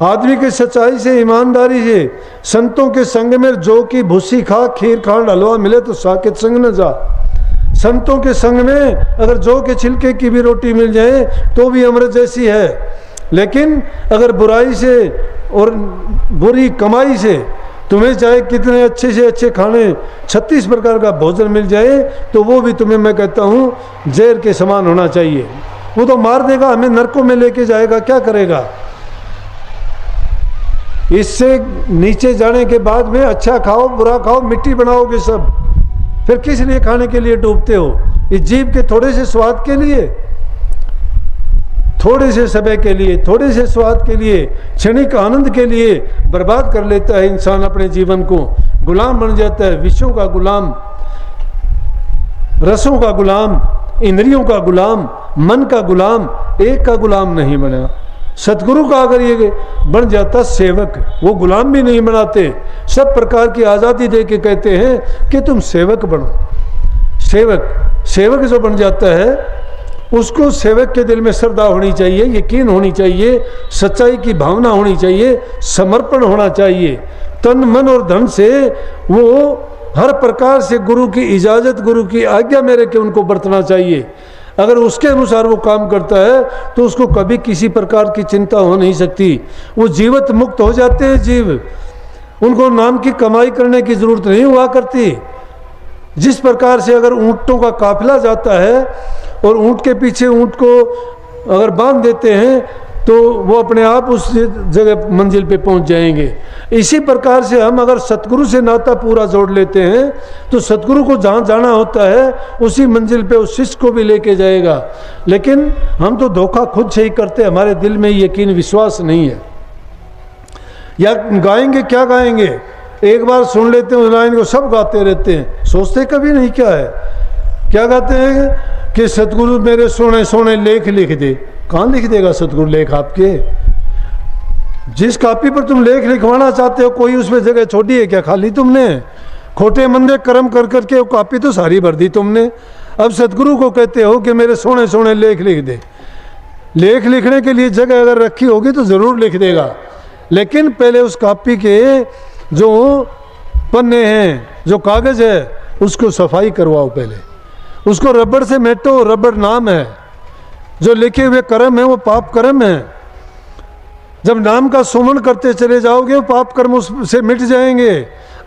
आदमी के सच्चाई से, ईमानदारी से, संतों के संग में जो की भूसी खा, खीर खांड हलवा मिले तो साकेत संग न जा। संतों के संग में अगर जौ के छिलके की भी रोटी मिल जाए तो भी अमृत जैसी है। लेकिन अगर बुराई से और बुरी कमाई से तुम्हें चाहे कितने अच्छे से अच्छे खाने 36 प्रकार का भोजन मिल जाए तो वो भी तुम्हें, मैं कहता हूँ, जहर के समान होना चाहिए। वो तो मार देगा, हमें नरकों में लेके जाएगा, क्या करेगा। इससे नीचे जाने के बाद में अच्छा खाओ बुरा खाओ मिट्टी बनाओगे सब, फिर किस लिए खाने के लिए डूबते हो। इस जीव के थोड़े से स्वाद के लिए, थोड़े से समय के लिए, थोड़े से स्वाद के लिए, क्षणिक आनंद के लिए बर्बाद कर लेता है इंसान अपने जीवन को, गुलाम बन जाता है, विषयों का गुलाम, रसों का गुलाम, इंद्रियों का गुलाम, मन का गुलाम, एक का गुलाम नहीं बना। सतगुरु का अगर ये बन जाता सेवक, वो गुलाम भी नहीं बनाते, सब प्रकार की आज़ादी दे के कहते हैं कि तुम सेवक बनो। सेवक जो बन जाता है उसको सेवक के दिल में श्रद्धा होनी चाहिए, यकीन होनी चाहिए, सच्चाई की भावना होनी चाहिए, समर्पण होना चाहिए, तन मन और धन से वो हर प्रकार से गुरु की इजाज़त, गुरु की आज्ञा मेरे के उनको बरतना चाहिए। अगर उसके अनुसार वो काम करता है तो उसको कभी किसी प्रकार की चिंता हो नहीं सकती। वो जीवत मुक्त हो जाते हैं जीव, उनको नाम की कमाई करने की ज़रूरत नहीं हुआ करती। जिस प्रकार से अगर ऊँटों का काफिला जाता है और ऊँट के पीछे ऊँट को अगर बांध देते हैं तो वो अपने आप उस जगह मंजिल पे पहुंच जाएंगे। इसी प्रकार से हम अगर सतगुरु से नाता पूरा जोड़ लेते हैं तो सतगुरु को जहाँ जाना होता है उसी मंजिल पे उस शिष्य को भी लेके जाएगा। लेकिन हम तो धोखा खुद से ही करते, हमारे दिल में यकीन विश्वास नहीं है। या गाएंगे, क्या गाएंगे, एक बार सुन लेते हैं उस लाइन को, सब गाते रहते हैं, सोचते कभी नहीं क्या है। क्या गाते हैं कि सतगुरु मेरे सोने सोने लेख लिख दे। कहाँ लिख देगा सतगुरु लेख आपके? जिस कॉपी पर तुम लेख लिखवाना चाहते हो कोई उसमें जगह छोड़ी है क्या खाली तुमने? खोटे मंदे कर्म कर करके वो कॉपी तो सारी भर दी तुमने। अब सतगुरु को कहते हो कि मेरे सोने सोने लेख लिख दे। लेख लिखने के लिए जगह अगर रखी होगी तो ज़रूर लिख देगा, लेकिन पहले उस कॉपी के जो पन्ने हैं, जो कागज़ है, उसको सफाई करवाओ। पहले उसको रबड़ से मेटो। रबड़ नाम है, जो लिखे हुए कर्म है वो पाप कर्म है। जब नाम का सुमन करते चले जाओगे वो पाप कर्म उससे मिट जाएंगे,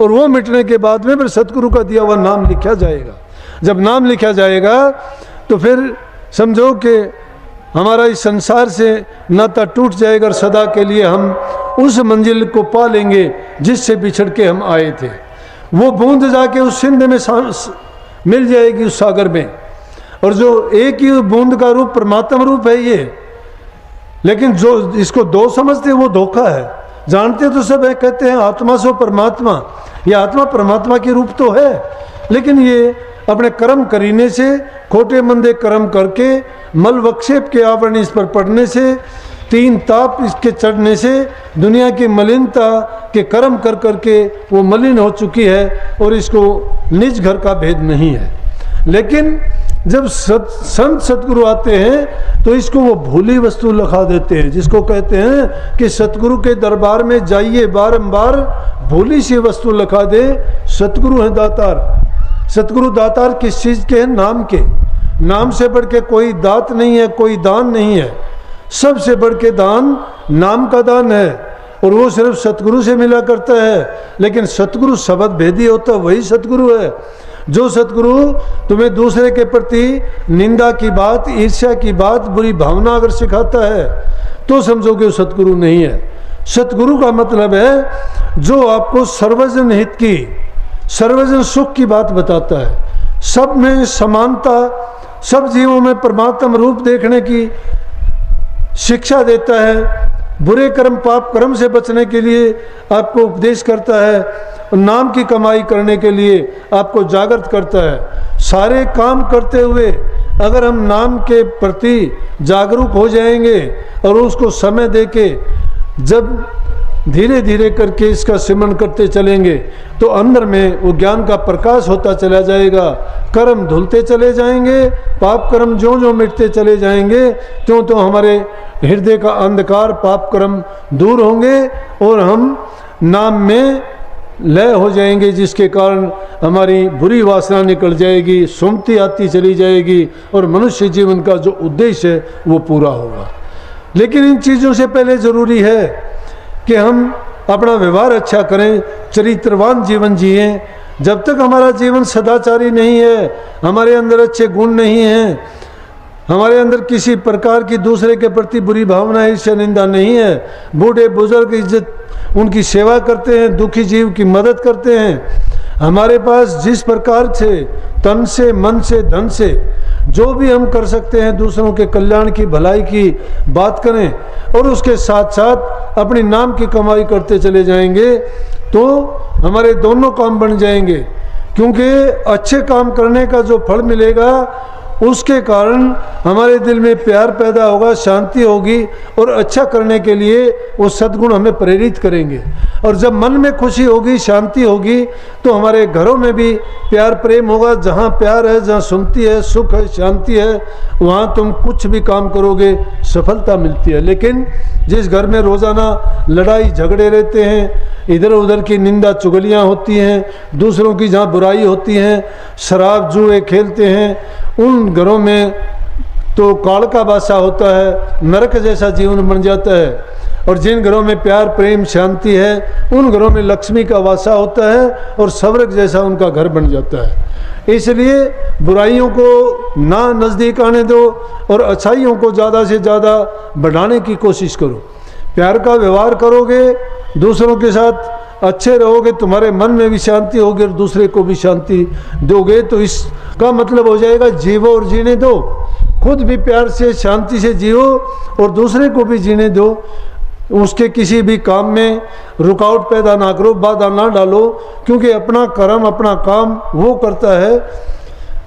और वो मिटने के बाद में फिर सतगुरु का दिया हुआ नाम लिखा जाएगा। जब नाम लिखा जाएगा तो फिर समझो कि हमारा इस संसार से नाता टूट जाएगा और सदा के लिए हम उस मंजिल को पा लेंगे जिससे बिछड़ के हम आए थे। वो बूंद जाके उस सिंध में मिल जाएगी, उस सागर में। और जो एक ही बूंद का रूप परमात्मा रूप है ये, लेकिन जो इसको दो समझते हैं वो धोखा है। जानते तो सब है, कहते हैं आत्मा सो परमात्मा। ये आत्मा परमात्मा की रूप तो है, लेकिन ये अपने कर्म करीने से, खोटे मंदे कर्म करके, मल वक्षेप के आवरण इस पर पड़ने से, तीन ताप इसके चढ़ने से, दुनिया की मलिनता के कर्म कर करके वो मलिन हो चुकी है और इसको निज घर का भेद नहीं है। लेकिन जब संत सतगुरु आते हैं तो इसको वो भूली वस्तु लिखा देते हैं, जिसको कहते हैं कि सतगुरु के दरबार में जाइए बारंबार, भूली सी वस्तु लिखा दे। सतगुरु है दातार। सतगुरु दातार किस चीज़ के हैं? नाम के। नाम से बढ़ के कोई दात नहीं है, कोई दान नहीं है। सबसे बढ़ के दान नाम का दान है, और वो सिर्फ सतगुरु से मिला करता है। लेकिन सतगुरु शब्द भेदी होता है, वही सतगुरु है। जो सतगुरु तुम्हें दूसरे के प्रति निंदा की बात, ईर्ष्या की बात, बुरी भावना अगर सिखाता है तो समझो कि वो सतगुरु नहीं है। सतगुरु का मतलब है जो आपको सर्वजन हित की, सर्वजन सुख की बात बताता है, सब में समानता, सब जीवों में परमात्मा रूप देखने की शिक्षा देता है, बुरे कर्म पाप कर्म से बचने के लिए आपको उपदेश करता है, नाम की कमाई करने के लिए आपको जागृत करता है। सारे काम करते हुए अगर हम नाम के प्रति जागरूक हो जाएंगे और उसको समय देके, जब धीरे धीरे करके इसका सिमरन करते चलेंगे तो अंदर में वो ज्ञान का प्रकाश होता चला जाएगा, कर्म धुलते चले जाएंगे, पाप कर्म ज्यों ज्यों मिटते चले जाएंगे त्यों तो हमारे हृदय का अंधकार पाप कर्म दूर होंगे और हम नाम में लय हो जाएंगे, जिसके कारण हमारी बुरी वासना निकल जाएगी, सुमति आती चली जाएगी और मनुष्य जीवन का जो उद्देश्य है वो पूरा होगा। लेकिन इन चीज़ों से पहले ज़रूरी है कि हम अपना व्यवहार अच्छा करें, चरित्रवान जीवन जिएं। जब तक हमारा जीवन सदाचारी नहीं है, हमारे अंदर अच्छे गुण नहीं हैं, हमारे अंदर किसी प्रकार की दूसरे के प्रति बुरी भावना ईर्ष्या निंदा नहीं है, बूढ़े बुजुर्ग इज्जत उनकी सेवा करते हैं, दुखी जीव की मदद करते हैं, हमारे पास जिस प्रकार से तन से मन से धन से जो भी हम कर सकते हैं दूसरों के कल्याण की भलाई की बात करें और उसके साथ साथ अपनी नाम की कमाई करते चले जाएंगे तो हमारे दोनों काम बन जाएंगे। क्योंकि अच्छे काम करने का जो फल मिलेगा उसके कारण हमारे दिल में प्यार पैदा होगा, शांति होगी और अच्छा करने के लिए वो सद्गुण हमें प्रेरित करेंगे। और जब मन में खुशी होगी, शांति होगी तो हमारे घरों में भी प्यार प्रेम होगा। जहाँ प्यार है, जहाँ सुमति है, सुख है, शांति है, वहाँ तुम कुछ भी काम करोगे सफलता मिलती है। लेकिन जिस घर में रोज़ाना लड़ाई झगड़े रहते हैं, इधर उधर की निंदा चुगलियाँ होती हैं, दूसरों की जहाँ बुराई होती हैं, शराब जुए खेलते हैं, उन घरों में तो काल का वासा होता है, नरक जैसा जीवन बन जाता है। और जिन घरों में प्यार प्रेम शांति है उन घरों में लक्ष्मी का वासा होता है और स्वर्ग जैसा उनका घर बन जाता है। इसलिए बुराइयों को ना नज़दीक आने दो और अच्छाइयों को ज़्यादा से ज़्यादा बढ़ाने की कोशिश करो। प्यार का व्यवहार करोगे, दूसरों के साथ अच्छे रहोगे, तुम्हारे मन में भी शांति होगी और दूसरे को भी शांति दोगे तो इसका मतलब हो जाएगा जीवो और जीने दो। खुद भी प्यार से शांति से जियो और दूसरे को भी जीने दो। उसके किसी भी काम में रुकावट पैदा ना करो, बाधा ना डालो, क्योंकि अपना कर्म अपना काम वो करता है।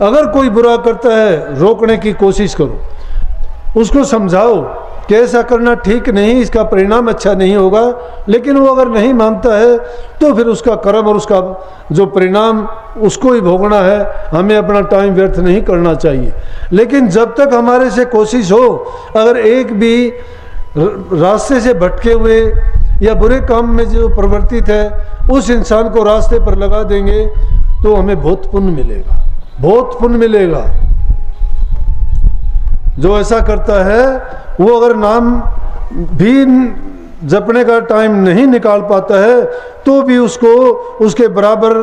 अगर कोई बुरा करता है रोकने की कोशिश करो, उसको समझाओ कि ऐसा करना ठीक नहीं, इसका परिणाम अच्छा नहीं होगा। लेकिन वो अगर नहीं मानता है तो फिर उसका कर्म और उसका जो परिणाम उसको ही भोगना है, हमें अपना टाइम व्यर्थ नहीं करना चाहिए। लेकिन जब तक हमारे से कोशिश हो, अगर एक भी रास्ते से भटके हुए या बुरे काम में जो प्रवर्तित है उस इंसान को रास्ते पर लगा देंगे तो हमें बहुत पुण्य मिलेगा, बहुत पुण्य मिलेगा। जो ऐसा करता है वो अगर नाम भी जपने का टाइम नहीं निकाल पाता है तो भी उसको उसके बराबर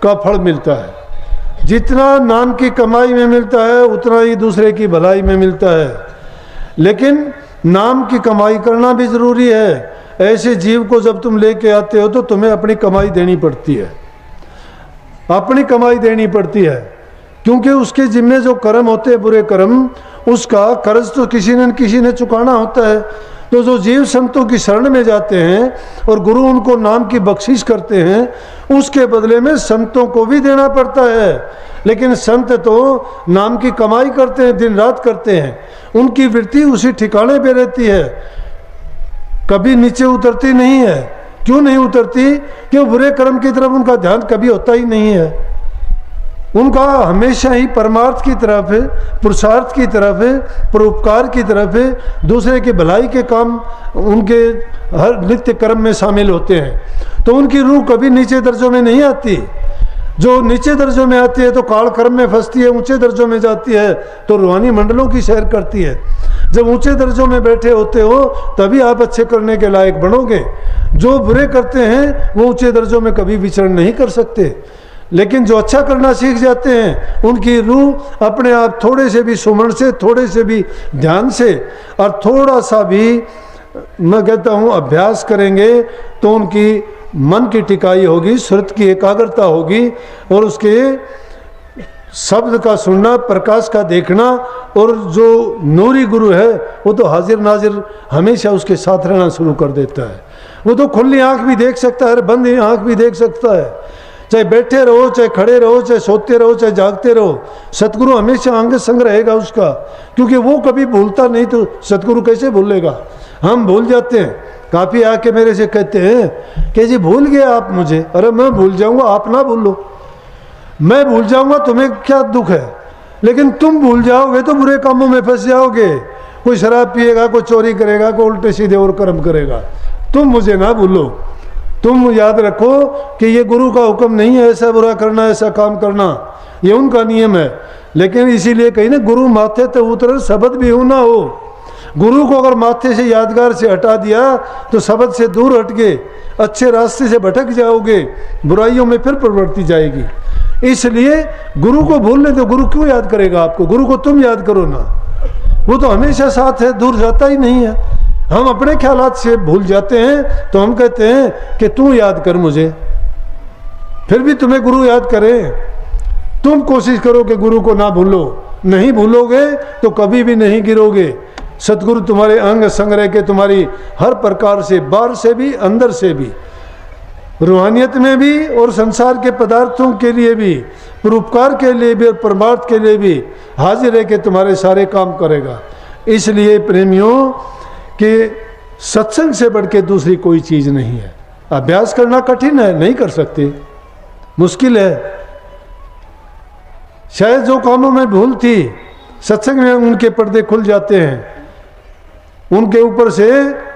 का फल मिलता है। जितना नाम की कमाई में मिलता है उतना ही दूसरे की भलाई में मिलता है। लेकिन नाम की कमाई करना भी ज़रूरी है। ऐसे जीव को जब तुम लेके आते हो तो तुम्हें अपनी कमाई देनी पड़ती है, अपनी कमाई देनी पड़ती है, क्योंकि उसके जिम्मे जो कर्म होते हैं बुरे कर्म, उसका कर्ज तो किसी ने चुकाना होता है। तो जो जीव संतों की शरण में जाते हैं और गुरु उनको नाम की बख्शिश करते हैं, उसके बदले में संतों को भी देना पड़ता है। लेकिन संत तो नाम की कमाई करते हैं, दिन रात करते हैं, उनकी वृत्ति उसी ठिकाने पे रहती है, कभी नीचे उतरती नहीं है। क्यों नहीं उतरती? क्यों बुरे कर्म की तरफ उनका ध्यान कभी होता ही नहीं है। उनका हमेशा ही परमार्थ की तरफ है, पुरुषार्थ की तरफ है, परोपकार की तरफ है, दूसरे के भलाई के काम उनके हर नित्य कर्म में शामिल होते हैं। तो उनकी रूह कभी नीचे दर्जों में नहीं आती। जो नीचे दर्जों में आती है तो काल कर्म में फंसती है, ऊंचे दर्जों में जाती है तो रूहानी मंडलों की सैर करती है। जब ऊंचे दर्जों में बैठे होते हो तभी आप अच्छे करने के लायक बनोगे। जो बुरे करते हैं वो ऊंचे दर्जों में कभी विचरण नहीं कर सकते। लेकिन जो अच्छा करना सीख जाते हैं उनकी रूह अपने आप थोड़े से भी सुमरण से, थोड़े से भी ध्यान से और थोड़ा सा भी मैं कहता हूँ अभ्यास करेंगे तो उनकी मन की टिकाई होगी, सुरत की एकाग्रता होगी और उसके शब्द का सुनना, प्रकाश का देखना, और जो नूरी गुरु है वो तो हाजिर नाजिर हमेशा उसके साथ रहना शुरू कर देता है। वो तो खुली आंख भी देख सकता है, बंद आंख भी देख सकता है। चाहे बैठे रहो, चाहे खड़े रहो, चाहे सोते रहो, चाहे जागते रहो, सतगुरु हमेशा अंग संग रहेगा उसका, क्योंकि वो कभी भूलता नहीं। तो सतगुरु कैसे भूलेगा? हम भूल जाते हैं, काफ़ी आके मेरे से कहते हैं कि जी भूल गए आप मुझे। अरे मैं भूल जाऊंगा, आप ना भूलो। मैं भूल जाऊंगा, तुम्हें क्या दुख है, लेकिन तुम भूल जाओगे तो बुरे कामों में फंस जाओगे। कोई शराब पिएगा, कोई चोरी करेगा, कोई उल्टे सीधे और कर्म करेगा। तुम मुझे ना भूलो, तुम याद रखो कि ये गुरु का हुक्म नहीं है ऐसा बुरा करना, ऐसा काम करना, ये उनका नियम है। लेकिन इसीलिए कहीं ना गुरु माथे तो उतर शब्द भी हो ना हो। गुरु को अगर माथे से यादगार से हटा दिया तो शब्द से दूर हट गए, अच्छे रास्ते से भटक जाओगे, बुराइयों में फिर प्रवृत्ति जाएगी। इसलिए गुरु को भूलने तो गुरु क्यों याद करेगा आपको, गुरु को तुम याद करो ना। वो तो हमेशा साथ है, दूर जाता ही नहीं है। हम अपने ख्यालात से भूल जाते हैं तो हम कहते हैं कि तू याद कर मुझे, फिर भी तुम्हें गुरु याद करे। तुम कोशिश करो कि गुरु को ना भूलो, नहीं भूलोगे तो कभी भी नहीं गिरोगे। सतगुरु तुम्हारे अंग संग रह के तुम्हारी हर प्रकार से, बाहर से भी अंदर से भी, रूहानियत में भी और संसार के पदार्थों के लिए भी, परोपकार के लिए भी और परमार्थ के लिए भी हाजिर रह के तुम्हारे सारे काम करेगा। इसलिए प्रेमियों कि सत्संग से बढ़ के दूसरी कोई चीज़ नहीं है। अभ्यास करना कठिन है, नहीं कर सकते, मुश्किल है। शायद जो कामों में भूल थी सत्संग में उनके पर्दे खुल जाते हैं, उनके ऊपर से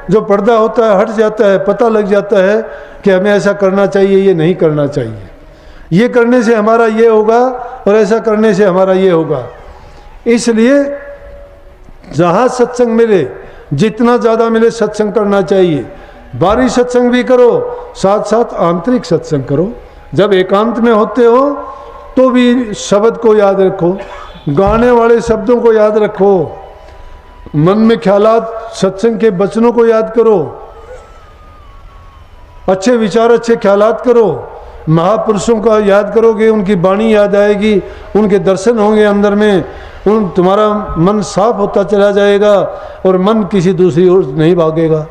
जो पर्दा होता है हट जाता है, पता लग जाता है कि हमें ऐसा करना चाहिए, ये नहीं करना चाहिए, ये करने से हमारा ये होगा और ऐसा करने से हमारा ये होगा। इसलिए जहाँ सत्संग मिले, जितना ज़्यादा मिले सत्संग करना चाहिए। बाहरी सत्संग भी करो, साथ साथ आंतरिक सत्संग करो। जब एकांत में होते हो तो भी शब्द को याद रखो, गाने वाले शब्दों को याद रखो, मन में ख्यालात सत्संग के वचनों को याद करो, अच्छे विचार अच्छे ख्यालात करो। महापुरुषों का याद करोगे, उनकी वाणी याद आएगी, उनके दर्शन होंगे अंदर में, तुम्हारा मन साफ होता चला जाएगा और मन किसी दूसरी ओर नहीं भागेगा।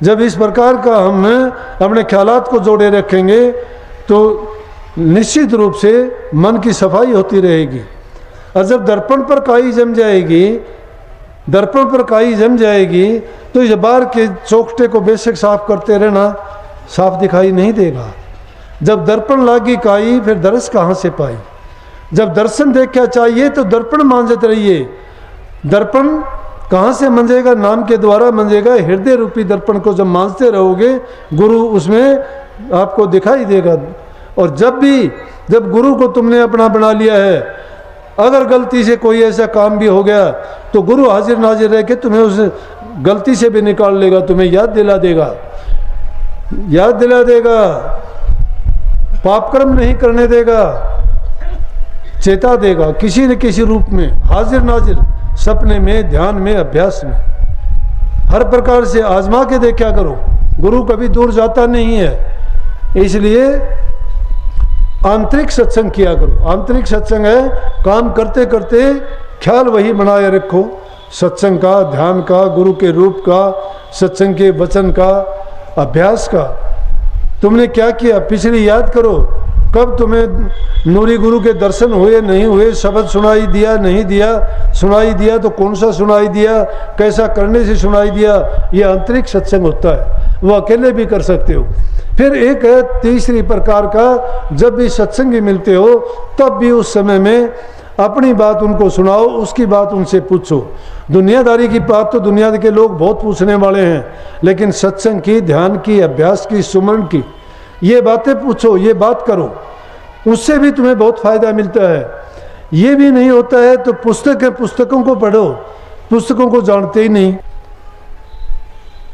जब इस प्रकार का हम अपने ख्यालात को जोड़े रखेंगे तो निश्चित रूप से मन की सफाई होती रहेगी। और जब दर्पण पर काई जम जाएगी, दर्पण पर काई जम जाएगी तो इस बार के चौखटे को बेशक साफ करते रहना, साफ दिखाई नहीं देगा। जब दर्पण लागी काई फिर दरस कहाँ से पाई। जब दर्शन देखा चाहिए तो दर्पण मांझते रहिए। दर्पण कहाँ से मंजेगा, नाम के द्वारा मंजेगा। हृदय रूपी दर्पण को जब मांझते रहोगे गुरु उसमें आपको दिखाई देगा। और जब गुरु को तुमने अपना बना लिया है, अगर गलती से कोई ऐसा काम भी हो गया तो गुरु हाजिर नाजिर रह के तुम्हें उस गलती से भी निकाल लेगा, तुम्हें याद दिला देगा, याद दिला देगा, पाप कर्म नहीं करने देगा, चेता देगा किसी न किसी रूप में, हाजिर नाजिर, सपने में, ध्यान में, अभ्यास में, हर प्रकार से आजमा के देखा करो। गुरु कभी दूर जाता नहीं है। इसलिए आंतरिक सत्संग किया करो। आंतरिक सत्संग है काम करते करते ख्याल वही बनाए रखो, सत्संग का, ध्यान का, गुरु के रूप का, सत्संग के वचन का, अभ्यास का। तुमने क्या किया पिछली याद करो, कब तुम्हें नूरी गुरु के दर्शन हुए नहीं हुए, शब्द सुनाई दिया नहीं दिया, सुनाई दिया तो कौन सा सुनाई दिया, कैसा करने से सुनाई दिया। ये आंतरिक सत्संग होता है, वो अकेले भी कर सकते हो। फिर एक है तीसरी प्रकार का, जब भी सत्संगी मिलते हो तब भी उस समय में अपनी बात उनको सुनाओ, उसकी बात उनसे पूछो। दुनियादारी की बात तो दुनिया के लोग बहुत पूछने वाले हैं, लेकिन सत्संग की, ध्यान की, अभ्यास की, सुमरण की, ये बातें पूछो, ये बात करो, उससे भी तुम्हें बहुत फायदा मिलता है। ये भी नहीं होता है तो पुस्तकों को पढ़ो, पुस्तकों को जानते ही नहीं।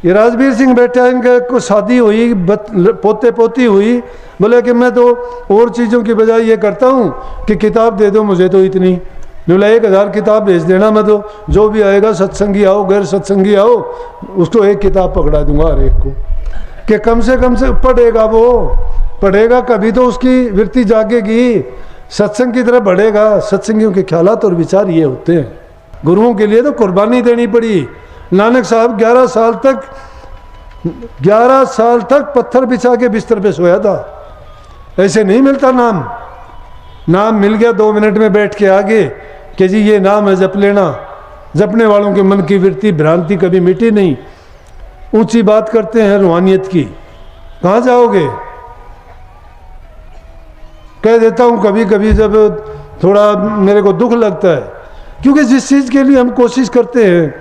ये राजवीर सिंह बैठा, इनका को शादी हुई, पोते पोती हुई, बोले कि मैं तो और चीज़ों की बजाय ये करता हूँ कि किताब दे दो मुझे तो इतनी, बोला 1000 किताब भेज देना, मैं तो जो भी आएगा सत्संगी आओ गैर सत्संगी आओ उसको एक किताब पकड़ा दूंगा हर एक को, कि कम से पढ़ेगा, वो पढ़ेगा कभी तो उसकी वृत्ति जागेगी, सत्संग की तरफ बढ़ेगा। सत्संगियों के ख्यालात और विचार ये होते हैं। गुरुओं के लिए तो कुर्बानी देनी पड़ी। नानक साहब 11 साल तक पत्थर बिछा के बिस्तर पे सोया था। ऐसे नहीं मिलता नाम, नाम मिल गया 2 मिनट में बैठ के आगे कि जी ये नाम है जप लेना। जपने वालों के मन की वृत्ति भ्रांति कभी मिटी नहीं। ऊंची बात करते हैं रूहानियत की, कहाँ जाओगे? कह देता हूँ कभी कभी जब थोड़ा मेरे को दुख लगता है, क्योंकि जिस चीज़ के लिए हम कोशिश करते हैं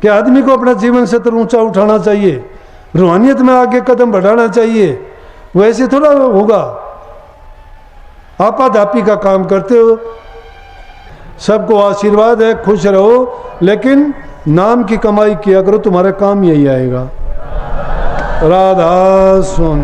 कि आदमी को अपना जीवन स्तर ऊंचा उठाना चाहिए, रूहानियत में आगे कदम बढ़ाना चाहिए, वैसे थोड़ा होगा। आपाधापी का काम करते हो। सबको आशीर्वाद है, खुश रहो, लेकिन नाम की कमाई किया करो, तुम्हारा काम यही आएगा। राधा स्वामी।